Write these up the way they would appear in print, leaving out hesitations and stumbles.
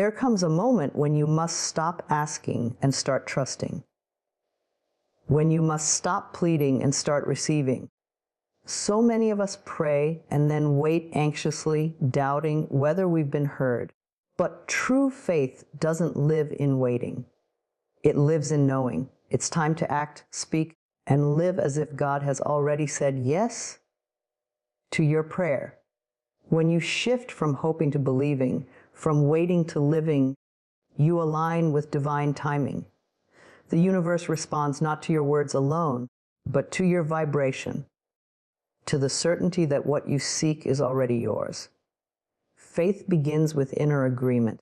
there comes a moment when you must stop asking and start trusting. When you must stop pleading and start receiving. So many of us pray and then wait anxiously, doubting whether we've been heard. But true faith doesn't live in waiting. It lives in knowing. It's time to act, speak, and live as if God has already said yes to your prayer. When you shift from hoping to believing, from waiting to living, you align with divine timing. The universe responds not to your words alone, but to your vibration, to the certainty that what you seek is already yours. Faith begins with inner agreement.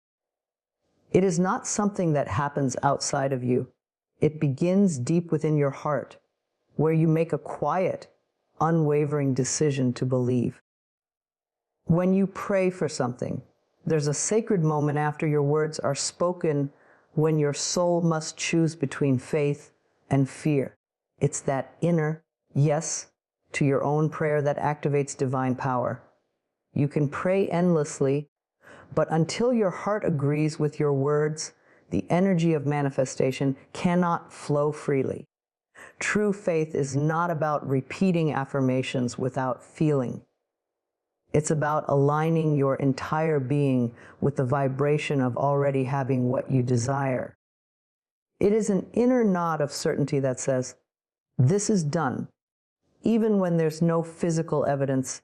It is not something that happens outside of you. It begins deep within your heart, where you make a quiet, unwavering decision to believe. When you pray for something, there's a sacred moment after your words are spoken when your soul must choose between faith and fear. It's that inner yes to your own prayer that activates divine power. You can pray endlessly, but until your heart agrees with your words, the energy of manifestation cannot flow freely. True faith is not about repeating affirmations without feeling. It's about aligning your entire being with the vibration of already having what you desire. It is an inner nod of certainty that says, this is done, even when there's no physical evidence.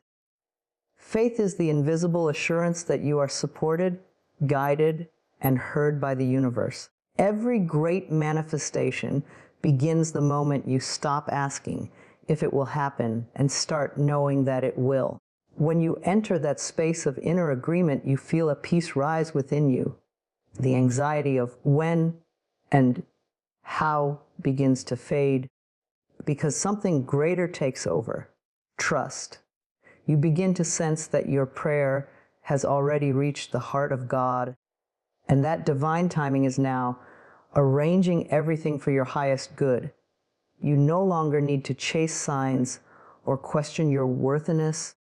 Faith is the invisible assurance that you are supported, guided, and heard by the universe. Every great manifestation begins the moment you stop asking if it will happen and start knowing that it will. When you enter that space of inner agreement, you feel a peace rise within you. The anxiety of when and how begins to fade because something greater takes over. Trust. You begin to sense that your prayer has already reached the heart of God, and that divine timing is now arranging everything for your highest good. You no longer need to chase signs or question your worthiness,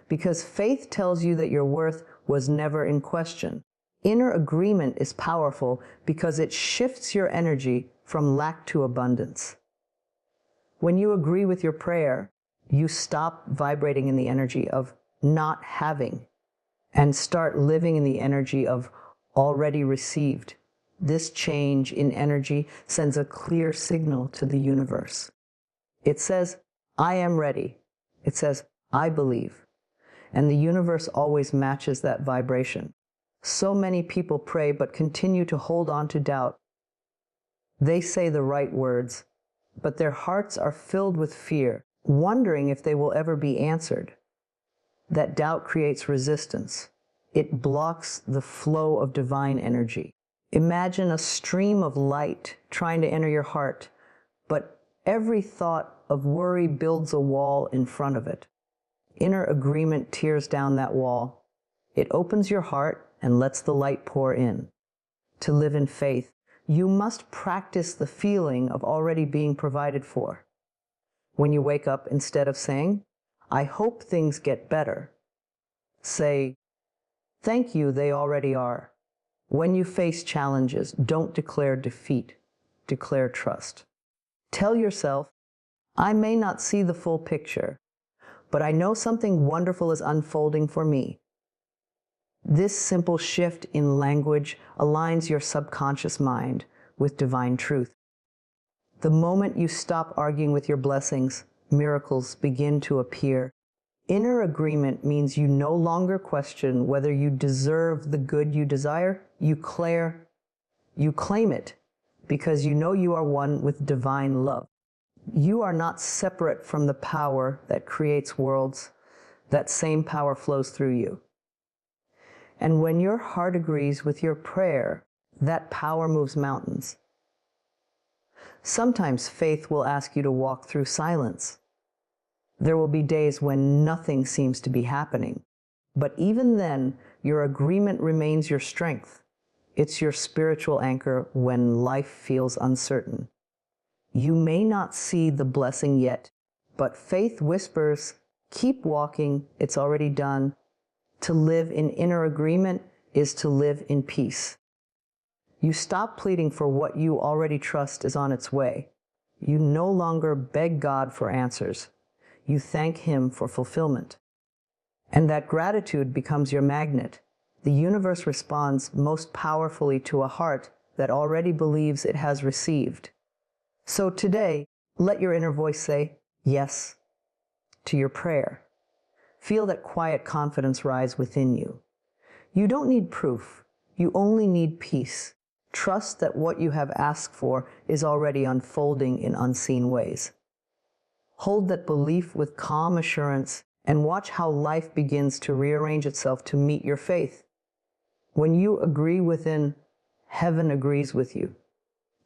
because faith tells you that your worth was never in question. Inner agreement is powerful because it shifts your energy from lack to abundance. When you agree with your prayer, you stop vibrating in the energy of not having and start living in the energy of already received. This change in energy sends a clear signal to the universe. It says, I am ready. It says, I believe. And the universe always matches that vibration. So many people pray but continue to hold on to doubt. They say the right words, but their hearts are filled with fear, wondering if they will ever be answered. That doubt creates resistance. It blocks the flow of divine energy. Imagine a stream of light trying to enter your heart, but every thought of worry builds a wall in front of it. Inner agreement tears down that wall. It opens your heart and lets the light pour in. To live in faith, you must practice the feeling of already being provided for. When you wake up, instead of saying, I hope things get better, say, thank you, they already are. When you face challenges, don't declare defeat, declare trust. Tell yourself, I may not see the full picture, but I know something wonderful is unfolding for me. This simple shift in language aligns your subconscious mind with divine truth. The moment you stop arguing with your blessings, miracles begin to appear. Inner agreement means you no longer question whether you deserve the good you desire. You claim it because you know you are one with divine love. You are not separate from the power that creates worlds. That same power flows through you. And when your heart agrees with your prayer, that power moves mountains. Sometimes faith will ask you to walk through silence. There will be days when nothing seems to be happening. But even then, your agreement remains your strength. It's your spiritual anchor when life feels uncertain. You may not see the blessing yet, but faith whispers, keep walking, it's already done. To live in inner agreement is to live in peace. You stop pleading for what you already trust is on its way. You no longer beg God for answers. You thank Him for fulfillment. And that gratitude becomes your magnet. The universe responds most powerfully to a heart that already believes it has received. So today, let your inner voice say yes to your prayer. Feel that quiet confidence rise within you. You don't need proof. You only need peace. Trust that what you have asked for is already unfolding in unseen ways. Hold that belief with calm assurance and watch how life begins to rearrange itself to meet your faith. When you agree within, heaven agrees with you.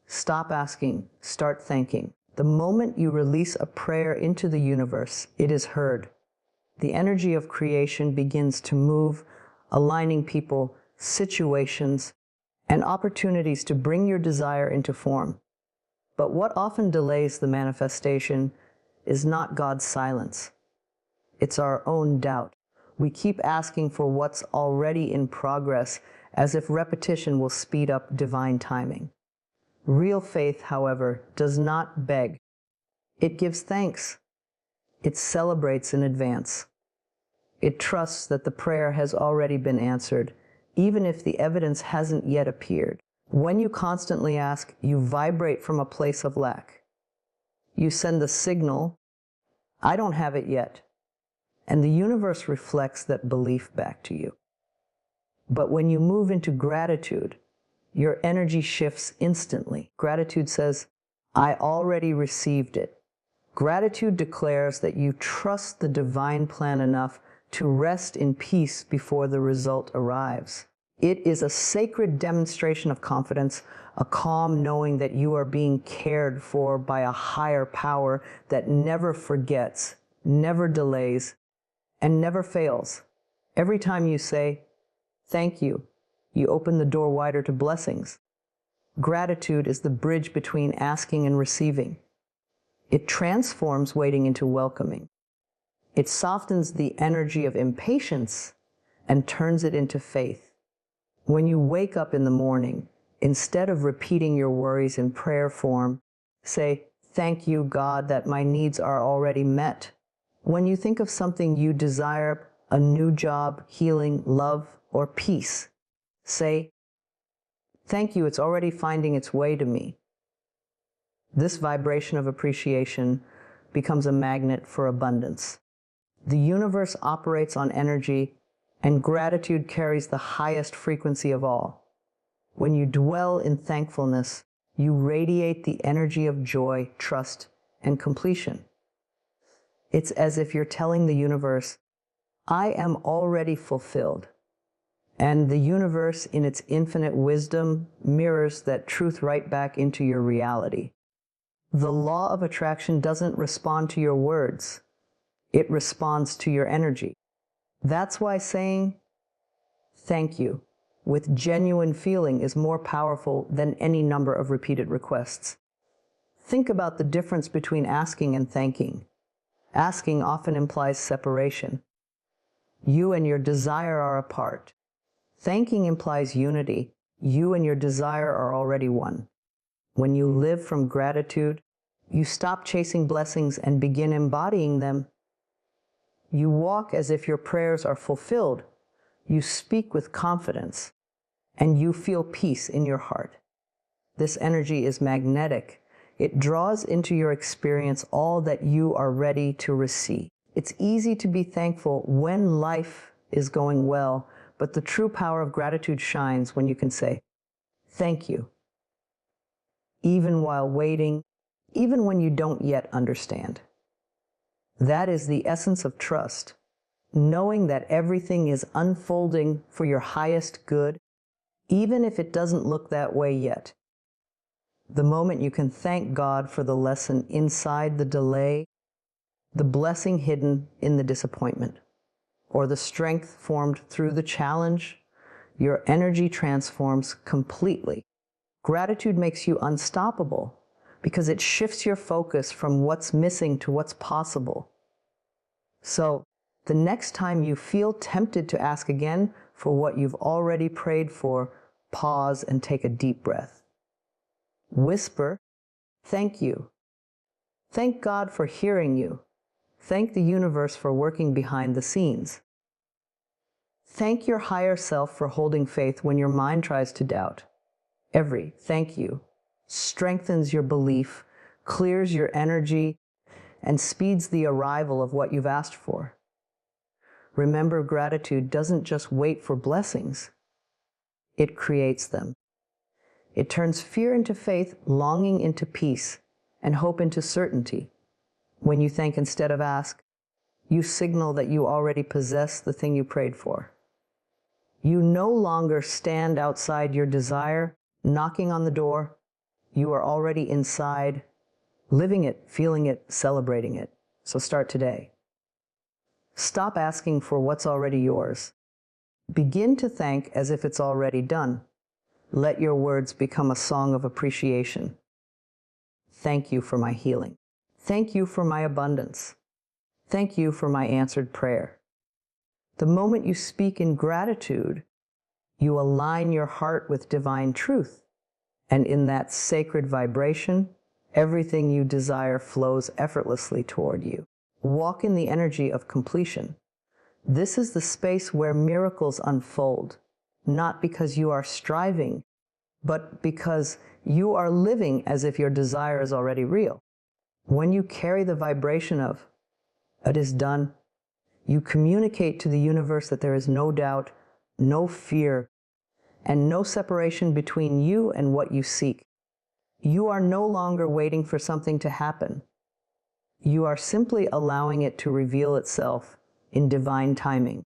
Stop asking, start thanking. The moment you release a prayer into the universe, it is heard. The energy of creation begins to move, aligning people, situations, and opportunities to bring your desire into form. But what often delays the manifestation is not God's silence. It's our own doubt. We keep asking for what's already in progress, as if repetition will speed up divine timing. Real faith, however, does not beg. It gives thanks. It celebrates in advance. It trusts that the prayer has already been answered, even if the evidence hasn't yet appeared. When you constantly ask, you vibrate from a place of lack. You send the signal, I don't have it yet, and the universe reflects that belief back to you. But when you move into gratitude, your energy shifts instantly. Gratitude says, I already received it. Gratitude declares that you trust the divine plan enough to rest in peace before the result arrives. It is a sacred demonstration of confidence, a calm knowing that you are being cared for by a higher power that never forgets, never delays, and never fails. Every time you say, thank you, you open the door wider to blessings. Gratitude is the bridge between asking and receiving. It transforms waiting into welcoming. It softens the energy of impatience and turns it into faith. When you wake up in the morning, instead of repeating your worries in prayer form, say, thank you, God, that my needs are already met. When you think of something you desire, a new job, healing, love, or peace, say, thank you, it's already finding its way to me. This vibration of appreciation becomes a magnet for abundance. The universe operates on energy, and gratitude carries the highest frequency of all. When you dwell in thankfulness, you radiate the energy of joy, trust, and completion. It's as if you're telling the universe, I am already fulfilled. And the universe, in its infinite wisdom, mirrors that truth right back into your reality. The law of attraction doesn't respond to your words. It responds to your energy. That's why saying, thank you, with genuine feeling is more powerful than any number of repeated requests. Think about the difference between asking and thanking. Asking often implies separation. You and your desire are apart. Thanking implies unity. You and your desire are already one. When you live from gratitude, you stop chasing blessings and begin embodying them. You walk as if your prayers are fulfilled. You speak with confidence, and you feel peace in your heart. This energy is magnetic. It draws into your experience all that you are ready to receive. It's easy to be thankful when life is going well, but the true power of gratitude shines when you can say, thank you. Even while waiting, even when you don't yet understand. That is the essence of trust, knowing that everything is unfolding for your highest good, even if it doesn't look that way yet. The moment you can thank God for the lesson inside the delay, the blessing hidden in the disappointment, or the strength formed through the challenge, your energy transforms completely. Gratitude makes you unstoppable because it shifts your focus from what's missing to what's possible. So, the next time you feel tempted to ask again, for what you've already prayed for, pause and take a deep breath. Whisper, "Thank you." Thank God for hearing you. Thank the universe for working behind the scenes. Thank your higher self for holding faith when your mind tries to doubt. Every thank you strengthens your belief, clears your energy, and speeds the arrival of what you've asked for. Remember, gratitude doesn't just wait for blessings. It creates them. It turns fear into faith, longing into peace, and hope into certainty. When you thank instead of ask, you signal that you already possess the thing you prayed for. You no longer stand outside your desire, knocking on the door. You are already inside, living it, feeling it, celebrating it. So start today. Stop asking for what's already yours. Begin to thank as if it's already done. Let your words become a song of appreciation. Thank you for my healing. Thank you for my abundance. Thank you for my answered prayer. The moment you speak in gratitude, you align your heart with divine truth. And in that sacred vibration, everything you desire flows effortlessly toward you. Walk in the energy of completion. This is the space where miracles unfold, not because you are striving, but because you are living as if your desire is already real. When you carry the vibration of, "It is done," you communicate to the universe that there is no doubt, no fear, and no separation between you and what you seek. You are no longer waiting for something to happen. You are simply allowing it to reveal itself in divine timing.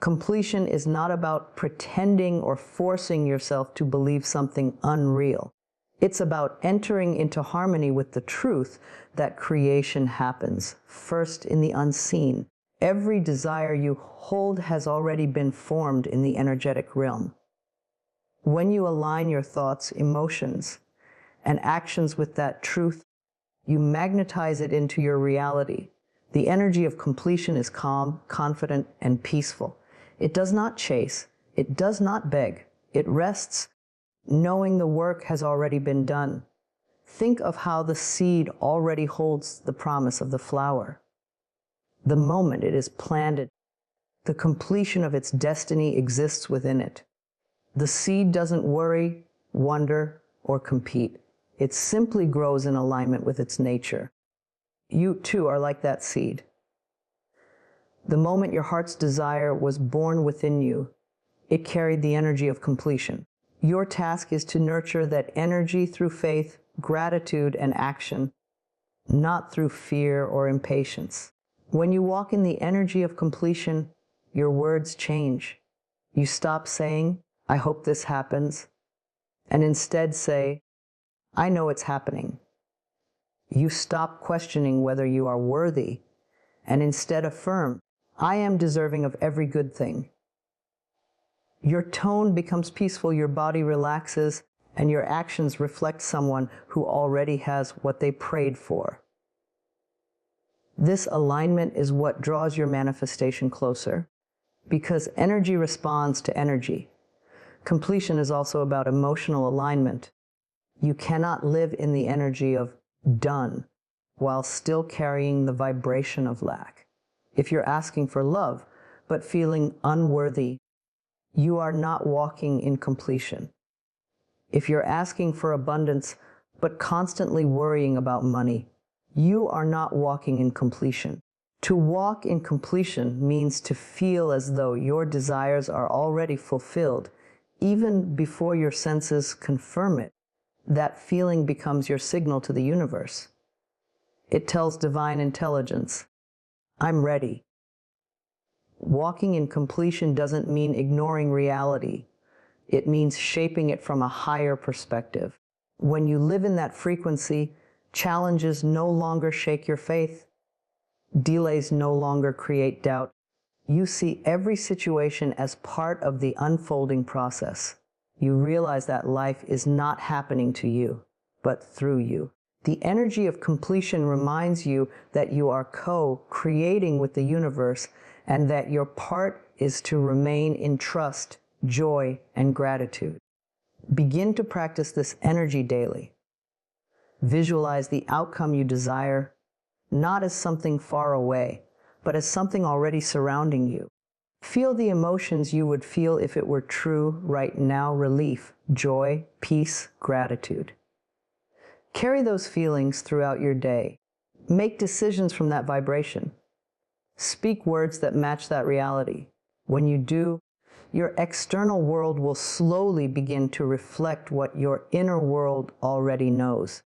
Completion is not about pretending or forcing yourself to believe something unreal. It's about entering into harmony with the truth that creation happens, first in the unseen. Every desire you hold has already been formed in the energetic realm. When you align your thoughts, emotions, and actions with that truth, you magnetize it into your reality. The energy of completion is calm, confident, and peaceful. It does not chase. It does not beg. It rests, knowing the work has already been done. Think of how the seed already holds the promise of the flower. The moment it is planted, the completion of its destiny exists within it. The seed doesn't worry, wonder, or compete. It simply grows in alignment with its nature. You too are like that seed. The moment your heart's desire was born within you, it carried the energy of completion. Your task is to nurture that energy through faith, gratitude, and action, not through fear or impatience. When you walk in the energy of completion, your words change. You stop saying, "I hope this happens," and instead say, "I know it's happening." You stop questioning whether you are worthy and instead affirm, "I am deserving of every good thing." Your tone becomes peaceful, your body relaxes, and your actions reflect someone who already has what they prayed for. This alignment is what draws your manifestation closer, because energy responds to energy. Completion is also about emotional alignment. You cannot live in the energy of done while still carrying the vibration of lack. If you're asking for love but feeling unworthy, you are not walking in completion. If you're asking for abundance but constantly worrying about money, you are not walking in completion. To walk in completion means to feel as though your desires are already fulfilled, even before your senses confirm it. That feeling becomes your signal to the universe. It tells divine intelligence, "I'm ready." Walking in completion doesn't mean ignoring reality. It means shaping it from a higher perspective. When you live in that frequency, challenges no longer shake your faith. Delays no longer create doubt. You see every situation as part of the unfolding process. You realize that life is not happening to you, but through you. The energy of completion reminds you that you are co-creating with the universe and that your part is to remain in trust, joy, and gratitude. Begin to practice this energy daily. Visualize the outcome you desire, not as something far away, but as something already surrounding you. Feel the emotions you would feel if it were true right now: relief, joy, peace, gratitude. Carry those feelings throughout your day. Make decisions from that vibration. Speak words that match that reality. When you do, your external world will slowly begin to reflect what your inner world already knows.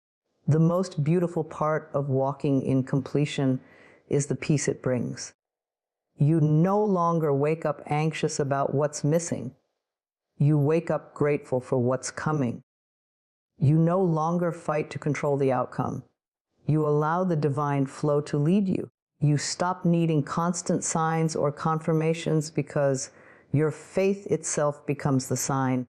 The most beautiful part of walking in completion is the peace it brings. You no longer wake up anxious about what's missing. You wake up grateful for what's coming. You no longer fight to control the outcome. You allow the divine flow to lead you. You stop needing constant signs or confirmations because your faith itself becomes the sign.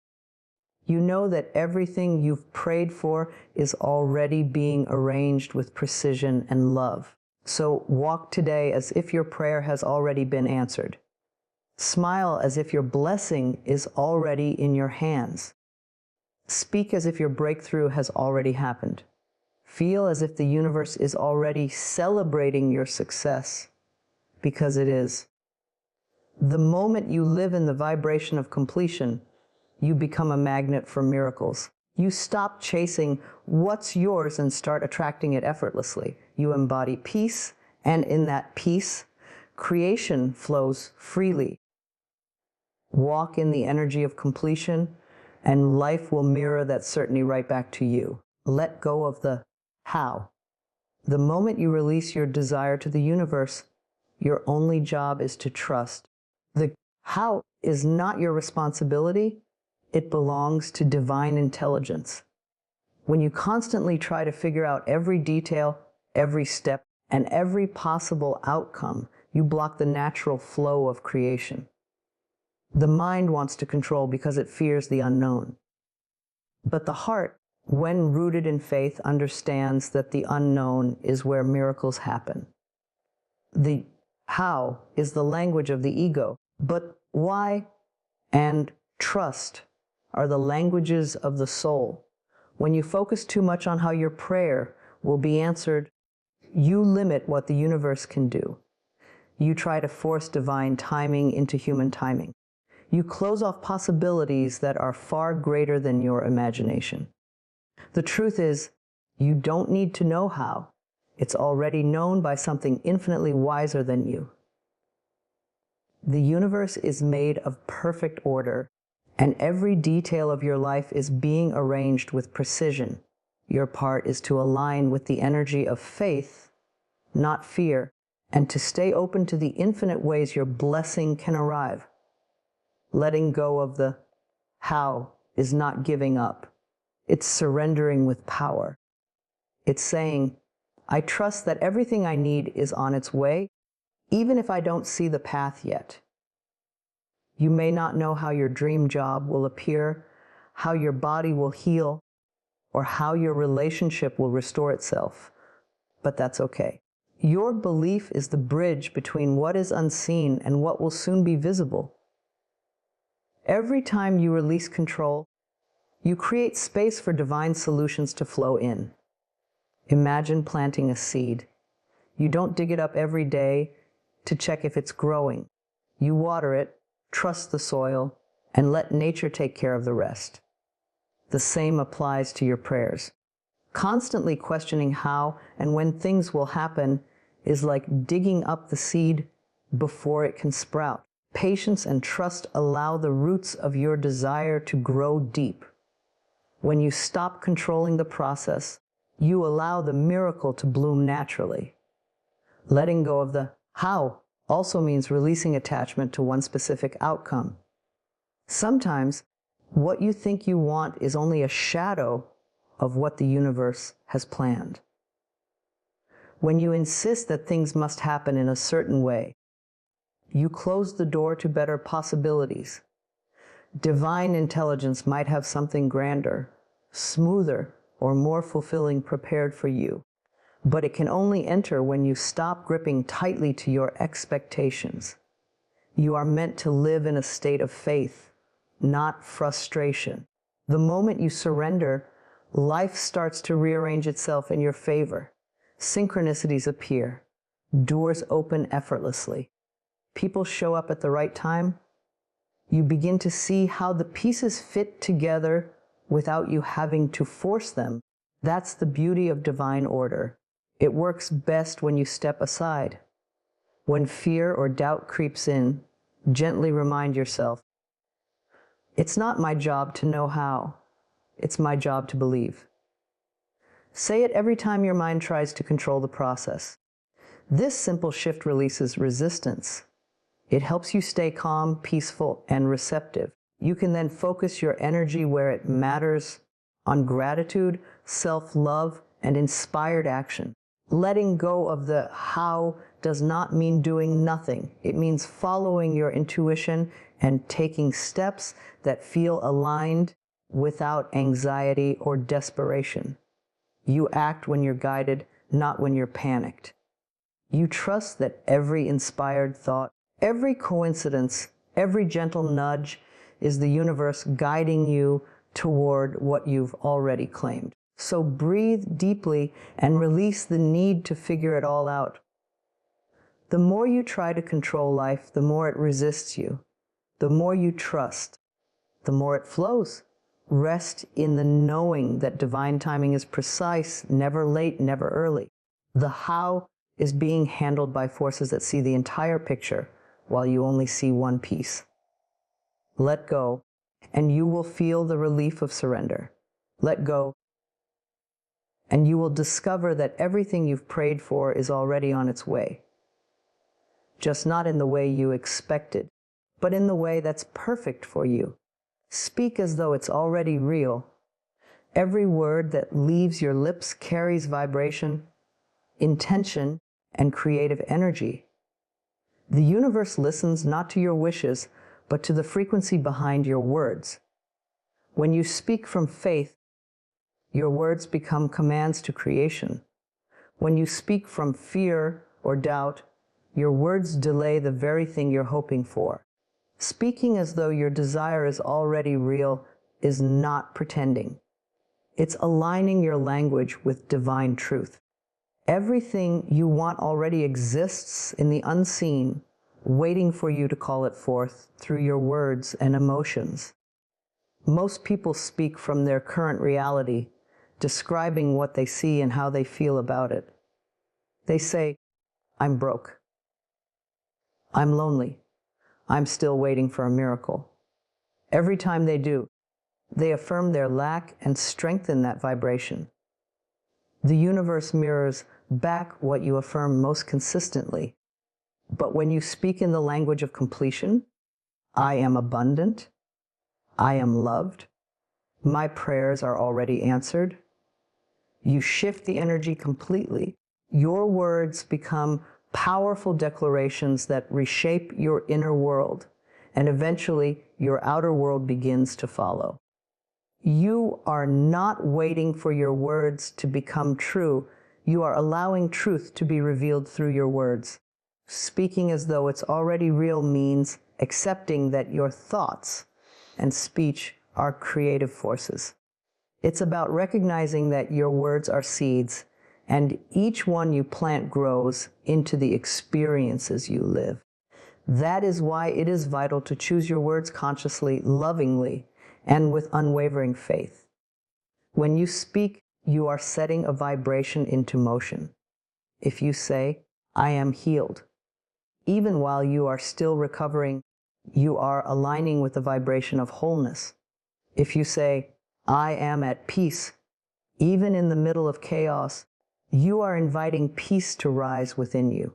You know that everything you've prayed for is already being arranged with precision and love. So walk today as if your prayer has already been answered. Smile as if your blessing is already in your hands. Speak as if your breakthrough has already happened. Feel as if the universe is already celebrating your success, because it is. The moment you live in the vibration of completion, you become a magnet for miracles. You stop chasing what's yours and start attracting it effortlessly. You embody peace, and in that peace, creation flows freely. Walk in the energy of completion, and life will mirror that certainty right back to you. Let go of the how. The moment you release your desire to the universe, your only job is to trust. The how is not your responsibility. It belongs to divine intelligence. When you constantly try to figure out every detail, every step, and every possible outcome, you block the natural flow of creation. The mind wants to control because it fears the unknown. But the heart, when rooted in faith, understands that the unknown is where miracles happen. The how is the language of the ego, but why and trust are the languages of the soul. When you focus too much on how your prayer will be answered, you limit what the universe can do. You try to force divine timing into human timing. You close off possibilities that are far greater than your imagination. The truth is, you don't need to know how. It's already known by something infinitely wiser than you. The universe is made of perfect order, and every detail of your life is being arranged with precision. Your part is to align with the energy of faith, not fear, and to stay open to the infinite ways your blessing can arrive. Letting go of the how is not giving up. It's surrendering with power. It's saying, I trust that everything I need is on its way, even if I don't see the path yet. You may not know how your dream job will appear, how your body will heal, or how your relationship will restore itself, but that's okay. Your belief is the bridge between what is unseen and what will soon be visible. Every time you release control, you create space for divine solutions to flow in. Imagine planting a seed. You don't dig it up every day to check if it's growing. You water it, trust the soil, and let nature take care of the rest. The same applies to your prayers. Constantly questioning how and when things will happen is like digging up the seed before it can sprout. Patience and trust allow the roots of your desire to grow deep. When you stop controlling the process, you allow the miracle to bloom naturally. Letting go of the how also means releasing attachment to one specific outcome. Sometimes, what you think you want is only a shadow of what the universe has planned. When you insist that things must happen in a certain way, you close the door to better possibilities. Divine intelligence might have something grander, smoother, or more fulfilling prepared for you, but it can only enter when you stop gripping tightly to your expectations. You are meant to live in a state of faith, not frustration. The moment you surrender, life starts to rearrange itself in your favor. Synchronicities appear. Doors open effortlessly. People show up at the right time. You begin to see how the pieces fit together without you having to force them. That's the beauty of divine order. It works best when you step aside. When fear or doubt creeps in, gently remind yourself, it's not my job to know how. It's my job to believe. Say it every time your mind tries to control the process. This simple shift releases resistance. It helps you stay calm, peaceful, and receptive. You can then focus your energy where it matters, on gratitude, self-love, and inspired action. Letting go of the how does not mean doing nothing. It means following your intuition and taking steps that feel aligned without anxiety or desperation. You act when you're guided, not when you're panicked. You trust that every inspired thought, every coincidence, every gentle nudge is the universe guiding you toward what you've already claimed. So breathe deeply and release the need to figure it all out. The more you try to control life, the more it resists you. The more you trust, the more it flows. Rest in the knowing that divine timing is precise, never late, never early. The how is being handled by forces that see the entire picture while you only see one piece. Let go, and you will feel the relief of surrender. Let go, and you will discover that everything you've prayed for is already on its way. Just not in the way you expected, but in the way that's perfect for you. Speak as though it's already real. Every word that leaves your lips carries vibration, intention, and creative energy. The universe listens not to your wishes, but to the frequency behind your words. When you speak from faith, your words become commands to creation. When you speak from fear or doubt, your words delay the very thing you're hoping for. Speaking as though your desire is already real is not pretending. It's aligning your language with divine truth. Everything you want already exists in the unseen, waiting for you to call it forth through your words and emotions. Most people speak from their current reality, describing what they see and how they feel about it. They say, I'm broke. I'm lonely. I'm still waiting for a miracle. Every time they do, they affirm their lack and strengthen that vibration. The universe mirrors back what you affirm most consistently. But when you speak in the language of completion, I am abundant, I am loved, my prayers are already answered, you shift the energy completely. Your words become powerful declarations that reshape your inner world, and eventually your outer world begins to follow. You are not waiting for your words to become true. You are allowing truth to be revealed through your words. Speaking as though it's already real means accepting that your thoughts and speech are creative forces. It's about recognizing that your words are seeds, and each one you plant grows into the experiences you live. That is why it is vital to choose your words consciously, lovingly, and with unwavering faith. When you speak, you are setting a vibration into motion. If you say, I am healed, even while you are still recovering, you are aligning with the vibration of wholeness. If you say, I am at peace, even in the middle of chaos, you are inviting peace to rise within you.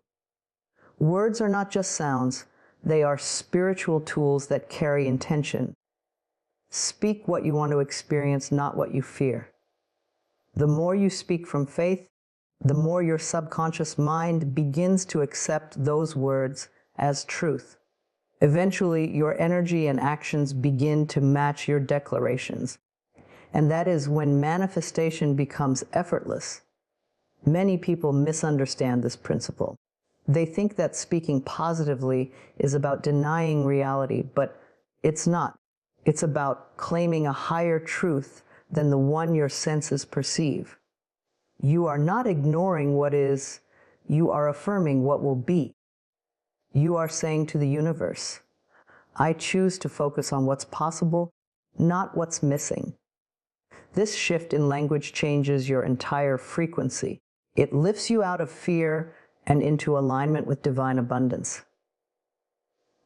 Words are not just sounds, they are spiritual tools that carry intention. Speak what you want to experience, not what you fear. The more you speak from faith, the more your subconscious mind begins to accept those words as truth. Eventually, your energy and actions begin to match your declarations. And that is when manifestation becomes effortless. Many people misunderstand this principle. They think that speaking positively is about denying reality, but it's not. It's about claiming a higher truth than the one your senses perceive. You are not ignoring what is, you are affirming what will be. You are saying to the universe, I choose to focus on what's possible, not what's missing. This shift in language changes your entire frequency. It lifts you out of fear and into alignment with divine abundance.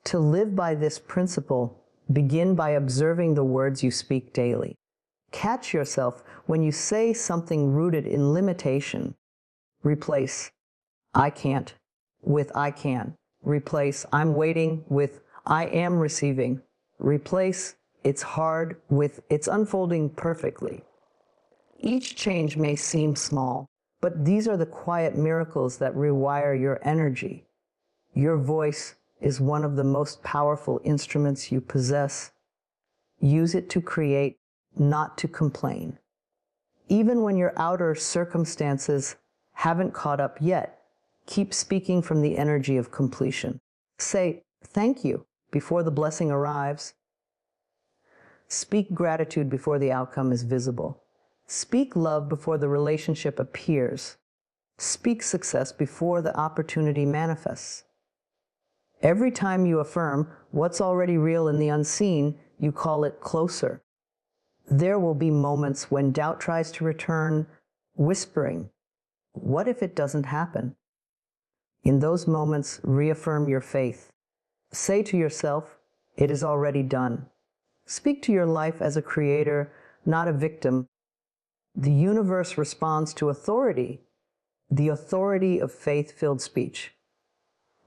To live by this principle, begin by observing the words you speak daily. Catch yourself when you say something rooted in limitation. Replace I can't with I can. Replace I'm waiting with I am receiving. Replace it's hard with it's unfolding perfectly. Each change may seem small, but these are the quiet miracles that rewire your energy. Your voice is one of the most powerful instruments you possess. Use it to create, not to complain. Even when your outer circumstances haven't caught up yet, keep speaking from the energy of completion. Say, thank you, before the blessing arrives. Speak gratitude before the outcome is visible. Speak love before the relationship appears. Speak success before the opportunity manifests. Every time you affirm what's already real in the unseen, you call it closer. There will be moments when doubt tries to return, whispering, what if it doesn't happen? In those moments, reaffirm your faith. Say to yourself, it is already done. Speak to your life as a creator, not a victim. The universe responds to authority, the authority of faith-filled speech.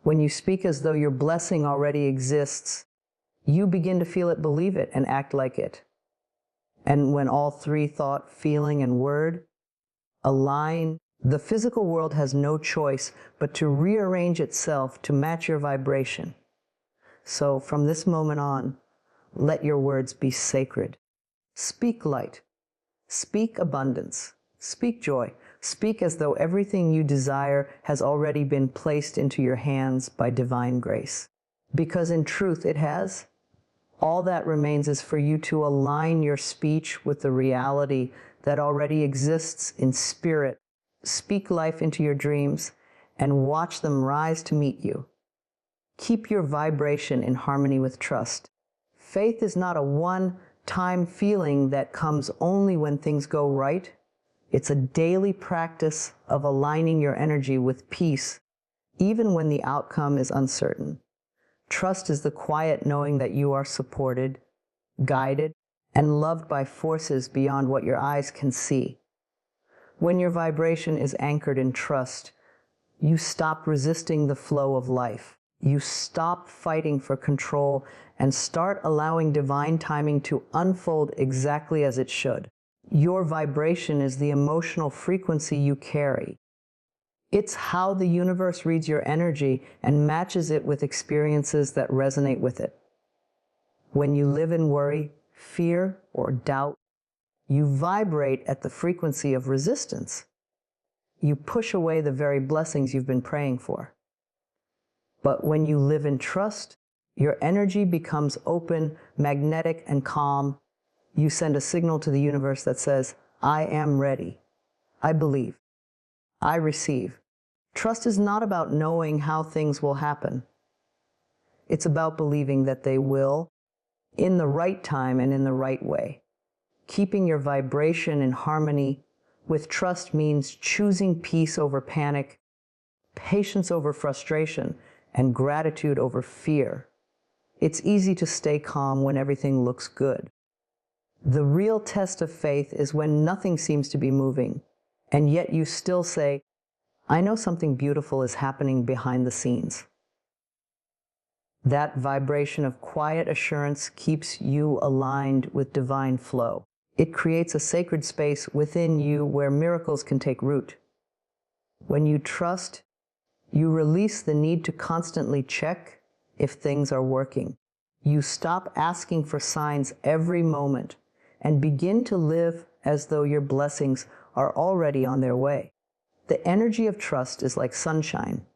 When you speak as though your blessing already exists, you begin to feel it, believe it, and act like it. And when all three, thought, feeling, and word, align, the physical world has no choice but to rearrange itself to match your vibration. So from this moment on, let your words be sacred. Speak light. Speak abundance. Speak joy. Speak as though everything you desire has already been placed into your hands by divine grace. Because in truth it has. All that remains is for you to align your speech with the reality that already exists in spirit. Speak life into your dreams and watch them rise to meet you. Keep your vibration in harmony with trust. Faith is not a one-time feeling that comes only when things go right. It's a daily practice of aligning your energy with peace, even when the outcome is uncertain. Trust is the quiet knowing that you are supported, guided, and loved by forces beyond what your eyes can see. When your vibration is anchored in trust, you stop resisting the flow of life. You stop fighting for control and start allowing divine timing to unfold exactly as it should. Your vibration is the emotional frequency you carry. It's how the universe reads your energy and matches it with experiences that resonate with it. When you live in worry, fear, or doubt, you vibrate at the frequency of resistance. You push away the very blessings you've been praying for. But when you live in trust, your energy becomes open, magnetic, and calm. You send a signal to the universe that says, I am ready. I believe. I receive. Trust is not about knowing how things will happen. It's about believing that they will, in the right time and in the right way. Keeping your vibration in harmony with trust means choosing peace over panic, patience over frustration, and gratitude over fear. It's easy to stay calm when everything looks good. The real test of faith is when nothing seems to be moving, and yet you still say, I know something beautiful is happening behind the scenes. That vibration of quiet assurance keeps you aligned with divine flow. It creates a sacred space within you where miracles can take root. When you trust, you release the need to constantly check if things are working. You stop asking for signs every moment and begin to live as though your blessings are already on their way. The energy of trust is like sunshine.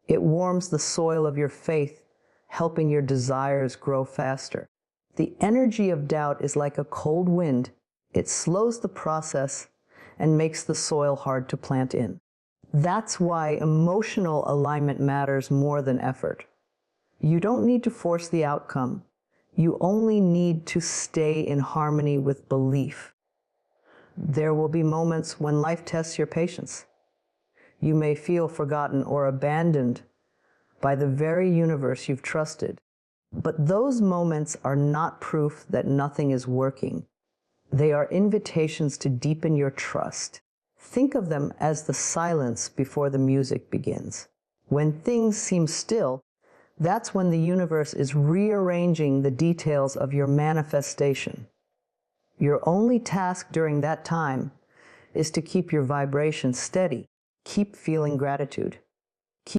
It warms the soil of your faith, helping your desires grow faster. The energy of doubt is like a cold wind. It slows the process and makes the soil hard to plant in. That's why emotional alignment matters more than effort. You don't need to force the outcome. You only need to stay in harmony with belief. There will be moments when life tests your patience. You may feel forgotten or abandoned by the very universe you've trusted. But those moments are not proof that nothing is working. They are invitations to deepen your trust. Think of them as the silence before the music begins. When things seem still, that's when the universe is rearranging the details of your manifestation. Your only task during that time is to keep your vibration steady. Keep feeling gratitude.